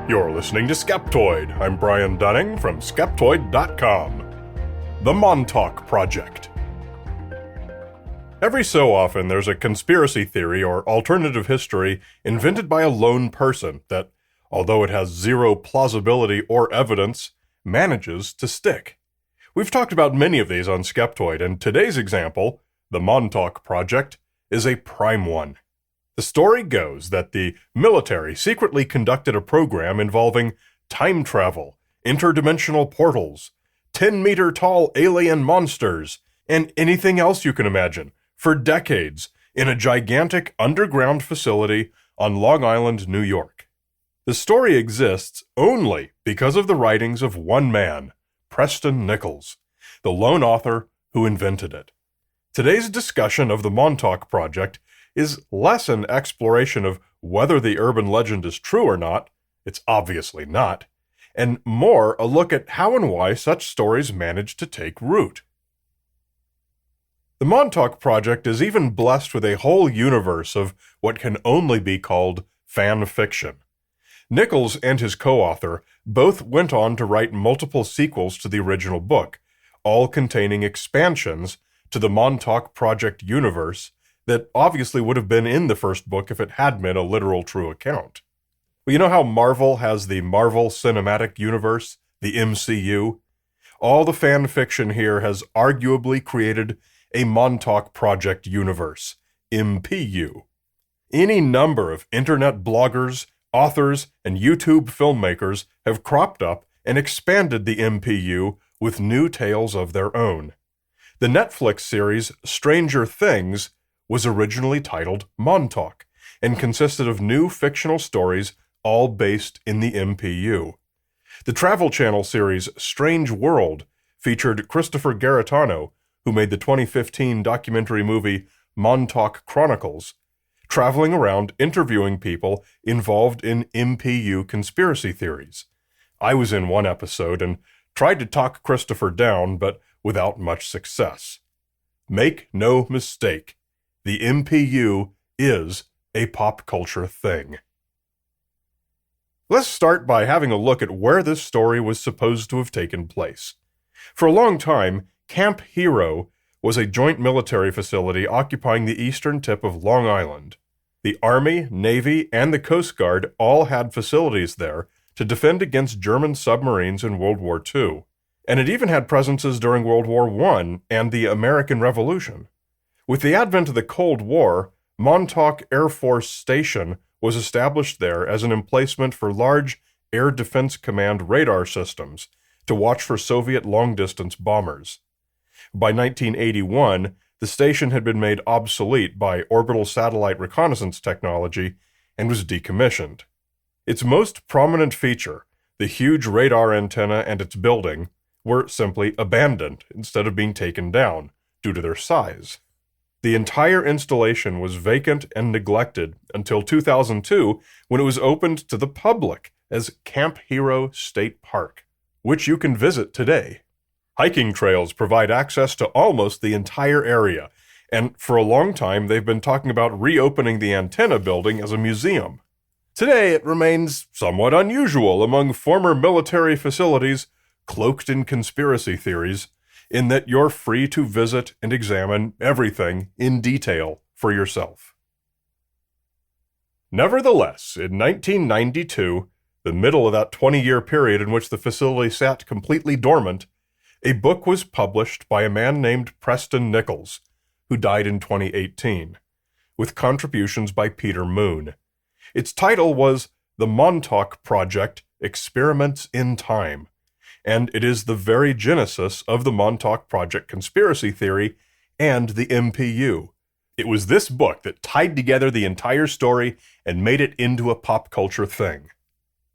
You're listening to Skeptoid. I'm Brian Dunning from Skeptoid.com. The Montauk Project. Every so often, there's a conspiracy theory or alternative history invented by a lone person that, although it has zero plausibility or evidence, manages to stick. We've talked about many of these on Skeptoid, and today's example, the Montauk Project, is a prime one. The story goes that the military secretly conducted a program involving time travel, interdimensional portals, 10-meter-tall alien monsters, and anything else you can imagine, for decades in a gigantic underground facility on Long Island, New York. The story exists only because of the writings of one man, Preston Nichols, the lone author who invented it. Today's discussion of the Montauk Project is less an exploration of whether the urban legend is true or not, it's obviously not, and more a look at how and why such stories manage to take root. The Montauk Project is even blessed with a whole universe of what can only be called fan fiction. Nichols and his co-author both went on to write multiple sequels to the original book, all containing expansions to the Montauk Project universe that obviously would have been in the first book if it had been a literal true account. Well, you know how Marvel has the Marvel Cinematic Universe, the MCU? All the fan fiction here has arguably created a Montauk Project universe, MPU. Any number of internet bloggers, authors, and YouTube filmmakers have cropped up and expanded the MPU with new tales of their own. The Netflix series Stranger Things was originally titled Montauk and consisted of new fictional stories all based in the MPU. The Travel Channel series Strange World featured Christopher Garetano, who made the 2015 documentary movie Montauk Chronicles, traveling around interviewing people involved in MPU conspiracy theories. I was in one episode and tried to talk Christopher down, but without much success. Make no mistake, the MPU is a pop culture thing. Let's start by having a look at where this story was supposed to have taken place. For a long time, Camp Hero was a joint military facility occupying the eastern tip of Long Island. The Army, Navy, and the Coast Guard all had facilities there to defend against German submarines in World War II, and it even had presences during World War I and the American Revolution. With the advent of the Cold War, Montauk Air Force Station was established there as an emplacement for large Air Defense Command radar systems to watch for Soviet long-distance bombers. By 1981, the station had been made obsolete by orbital satellite reconnaissance technology and was decommissioned. Its most prominent feature, the huge radar antenna and its building, were simply abandoned instead of being taken down due to their size. The entire installation was vacant and neglected until 2002, when it was opened to the public as Camp Hero State Park, which you can visit today. Hiking trails provide access to almost the entire area, and for a long time they've been talking about reopening the antenna building as a museum. Today it remains somewhat unusual among former military facilities cloaked in conspiracy theories, in that you're free to visit and examine everything in detail for yourself. Nevertheless, in 1992, the middle of that 20-year period in which the facility sat completely dormant, a book was published by a man named Preston Nichols, who died in 2018, with contributions by Peter Moon. Its title was The Montauk Project: Experiments in Time, and it is the very genesis of the Montauk Project conspiracy theory and the MPU. It was this book that tied together the entire story and made it into a pop culture thing.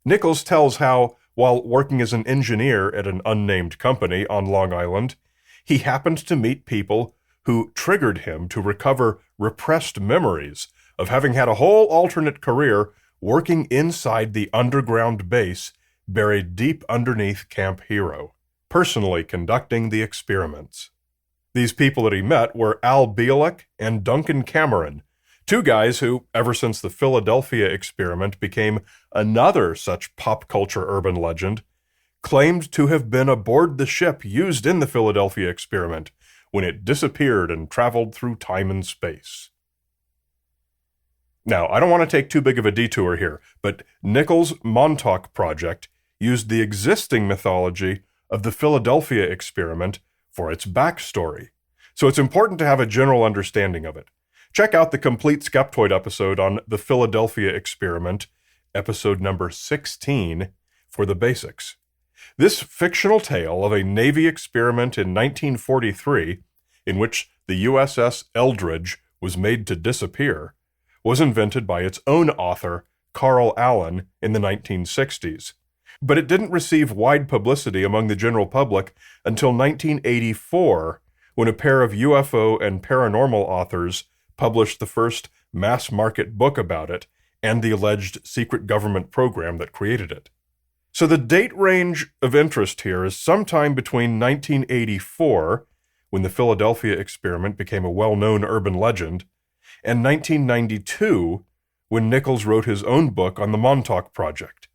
Nichols tells how, while working as an engineer at an unnamed company on Long Island, he happened to meet people who triggered him to recover repressed memories of having had a whole alternate career working inside the underground base buried deep underneath Camp Hero, personally conducting the experiments. These people that he met were Al Bielek and Duncan Cameron, Two guys who, ever since the Philadelphia experiment became another such pop culture urban legend, claimed to have been aboard the ship used in the Philadelphia experiment when it disappeared and traveled through time and space. Now, I don't want to take too big of a detour here, but Nichols' Montauk Project used the existing mythology of the Philadelphia experiment for its backstory, so it's important to have a general understanding of it. Check out the complete Skeptoid episode on the Philadelphia experiment, episode number 16, for the basics. This fictional tale of a Navy experiment in 1943, in which the USS Eldridge was made to disappear, was invented by its own author, Carl Allen, in the 1960s. But it didn't receive wide publicity among the general public until 1984, when a pair of UFO and paranormal authors published the first mass-market book about it and the alleged secret government program that created it. So the date range of interest here is sometime between 1984, when the Philadelphia experiment became a well-known urban legend, and 1992, when Nichols wrote his own book on the Montauk Project.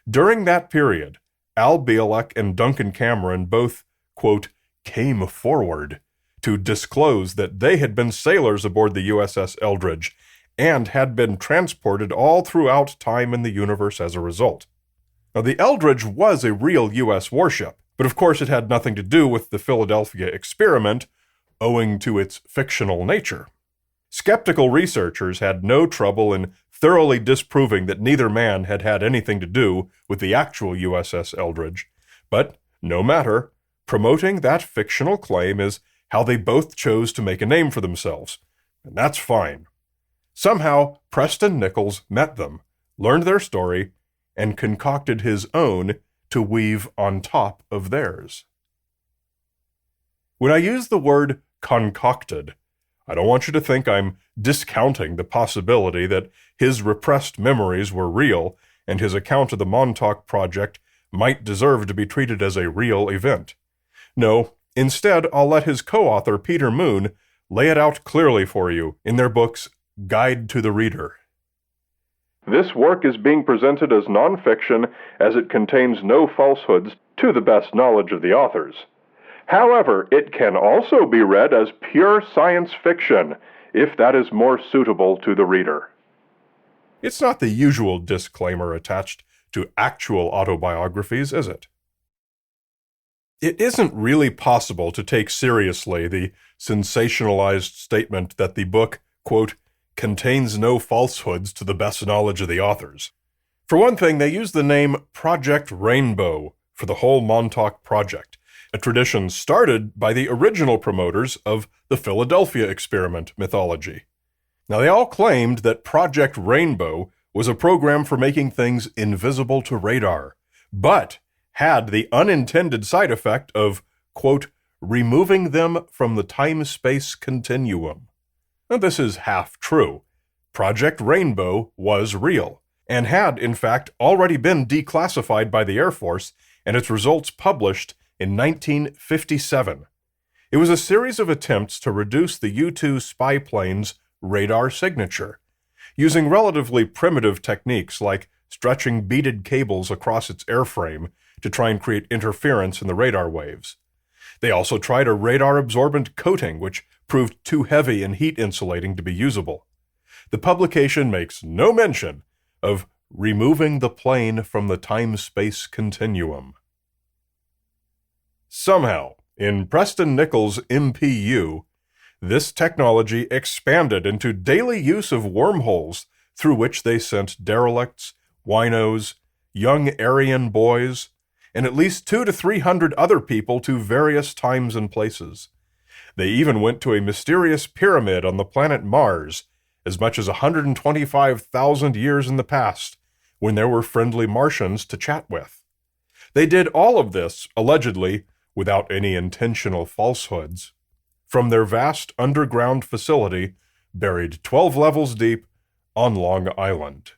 During that period, Al Bielek and Duncan Cameron both, quote, came forward to disclose that they had been sailors aboard the USS Eldridge and had been transported all throughout time in the universe as a result. Now, the Eldridge was a real U.S. warship, but of course it had nothing to do with the Philadelphia experiment, owing to its fictional nature. Skeptical researchers had no trouble in thoroughly disproving that neither man had had anything to do with the actual USS Eldridge, but no matter, promoting that fictional claim is how they both chose to make a name for themselves, and that's fine. Somehow, Preston Nichols met them, learned their story, and concocted his own to weave on top of theirs. When I use the word concocted, I don't want you to think I'm discounting the possibility that his repressed memories were real and his account of the Montauk Project might deserve to be treated as a real event. No, instead, I'll let his co-author Peter Moon lay it out clearly for you in their book's Guide to the Reader. This work is being presented as nonfiction as it contains no falsehoods to the best knowledge of the authors. However, it can also be read as pure science fiction, if that is more suitable to the reader. It's not the usual disclaimer attached to actual autobiographies, is it? It isn't really possible to take seriously the sensationalized statement that the book, quote, contains no falsehoods to the best knowledge of the authors. For one thing, they use the name Project Rainbow for the whole Montauk Project, a tradition started by the original promoters of the Philadelphia experiment mythology. Now, they all claimed that Project Rainbow was a program for making things invisible to radar, but had the unintended side effect of, quote, removing them from the time-space continuum. Now, this is half true. Project Rainbow was real, and had, in fact, already been declassified by the Air Force and its results published in 1957. It was a series of attempts to reduce the U-2 spy plane's radar signature, using relatively primitive techniques like stretching beaded cables across its airframe to try and create interference in the radar waves. They also tried a radar-absorbent coating, which proved too heavy and heat-insulating to be usable. The publication makes no mention of removing the plane from the time-space continuum. Somehow, in Preston Nichols' MPU, this technology expanded into daily use of wormholes through which they sent derelicts, winos, young Aryan boys, and at least 200 to 300 other people to various times and places. They even went to a mysterious pyramid on the planet Mars, as much as 125,000 years in the past, when there were friendly Martians to chat with. They did all of this, allegedly, without any intentional falsehoods, from their vast underground facility buried 12 levels deep on Long Island.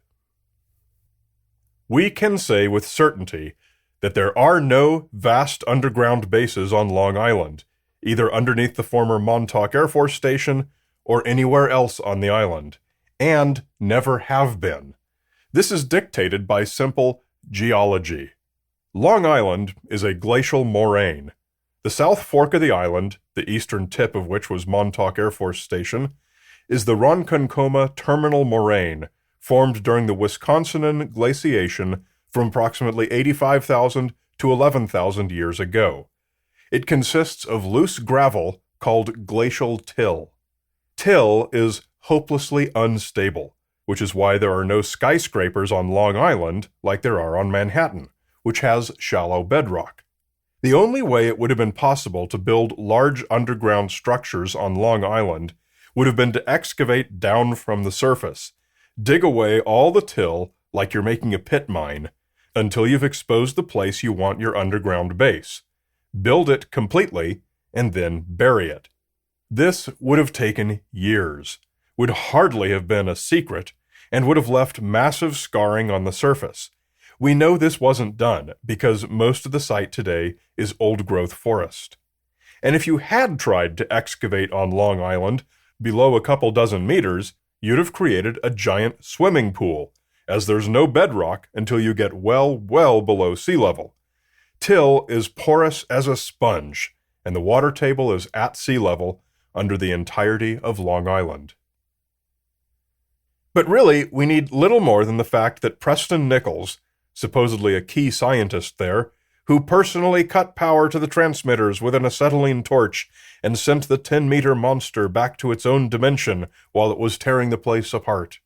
We can say with certainty that there are no vast underground bases on Long Island, either underneath the former Montauk Air Force Station or anywhere else on the island, and never have been. This is dictated by simple geology. Long Island is a glacial moraine. The South Fork of the island, the eastern tip of which was Montauk Air Force Station, is the Ronkonkoma Terminal Moraine, formed during the Wisconsin glaciation from approximately 85,000 to 11,000 years ago. It consists of loose gravel called glacial till. Till is hopelessly unstable, which is why there are no skyscrapers on Long Island like there are on Manhattan, which has shallow bedrock. The only way it would have been possible to build large underground structures on Long Island would have been to excavate down from the surface, dig away all the till like you're making a pit mine, until you've exposed the place you want your underground base, build it completely, and then bury it. This would have taken years, would hardly have been a secret, and would have left massive scarring on the surface. We know this wasn't done because most of the site today is old-growth forest. And if you had tried to excavate on Long Island below a couple dozen meters, you'd have created a giant swimming pool, as there's no bedrock until you get well below sea level. Till is porous as a sponge, and the water table is at sea level under the entirety of Long Island. But really, we need little more than the fact that Preston Nichols, supposedly a key scientist there, who personally cut power to the transmitters with an acetylene torch and sent the 10-meter monster back to its own dimension while it was tearing the place apart.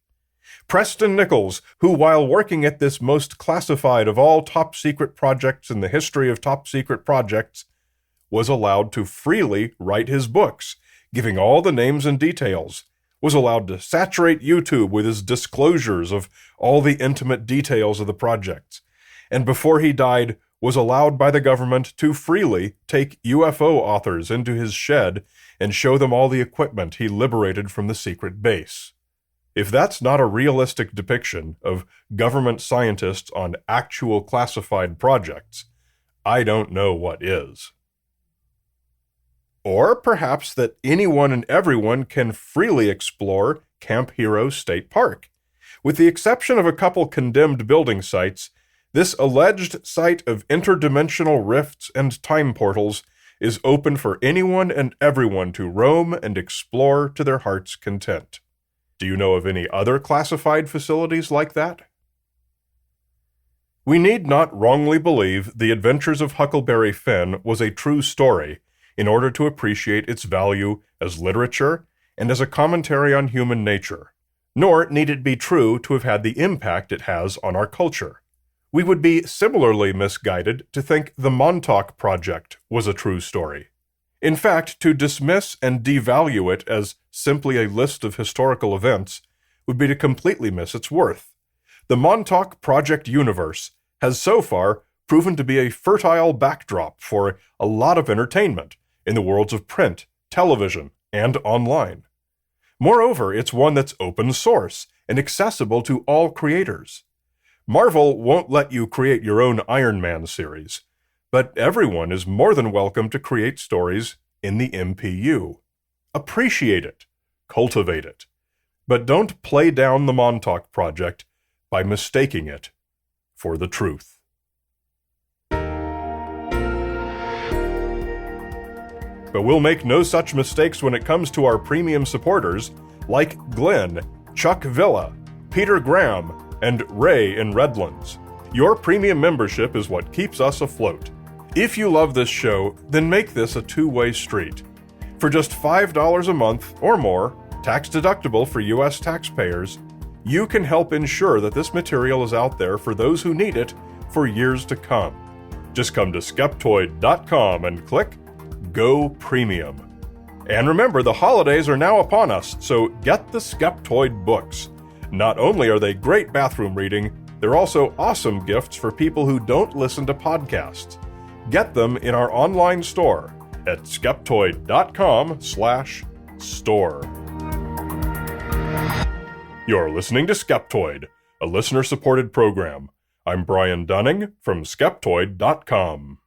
Preston Nichols, who while working at this most classified of all top-secret projects in the history of top-secret projects, was allowed to freely write his books, giving all the names and details, was allowed to saturate YouTube with his disclosures of all the intimate details of the projects, and before he died, was allowed by the government to freely take UFO authors into his shed and show them all the equipment he liberated from the secret base. If that's not a realistic depiction of government scientists on actual classified projects, I don't know what is. Or perhaps that anyone and everyone can freely explore Camp Hero State Park. With the exception of a couple condemned building sites, this alleged site of interdimensional rifts and time portals is open for anyone and everyone to roam and explore to their heart's content. Do you know of any other classified facilities like that? We need not wrongly believe The Adventures of Huckleberry Finn was a true story in order to appreciate its value as literature and as a commentary on human nature, nor need it be true to have had the impact it has on our culture. We would be similarly misguided to think the Montauk Project was a true story. In fact, to dismiss and devalue it as simply a list of historical events would be to completely miss its worth. The Montauk Project universe has so far proven to be a fertile backdrop for a lot of entertainment in the worlds of print, television, and online. Moreover, it's one that's open source and accessible to all creators. Marvel won't let you create your own Iron Man series, but everyone is more than welcome to create stories in the MPU. Appreciate it, cultivate it, but don't play down the Montauk Project by mistaking it for the truth. But we'll make no such mistakes when it comes to our premium supporters like Glenn, Chuck Villa, Peter Graham, and Ray in Redlands. Your premium membership is what keeps us afloat. If you love this show, then make this a two-way street. For just $5 a month or more, tax deductible for U.S. taxpayers, you can help ensure that this material is out there for those who need it for years to come. Just come to Skeptoid.com and click Go Premium. And remember, the holidays are now upon us, so get the Skeptoid books. Not only are they great bathroom reading, they're also awesome gifts for people who don't listen to podcasts. Get them in our online store at skeptoid.com/store. You're listening to Skeptoid, a listener-supported program. I'm Brian Dunning from Skeptoid.com.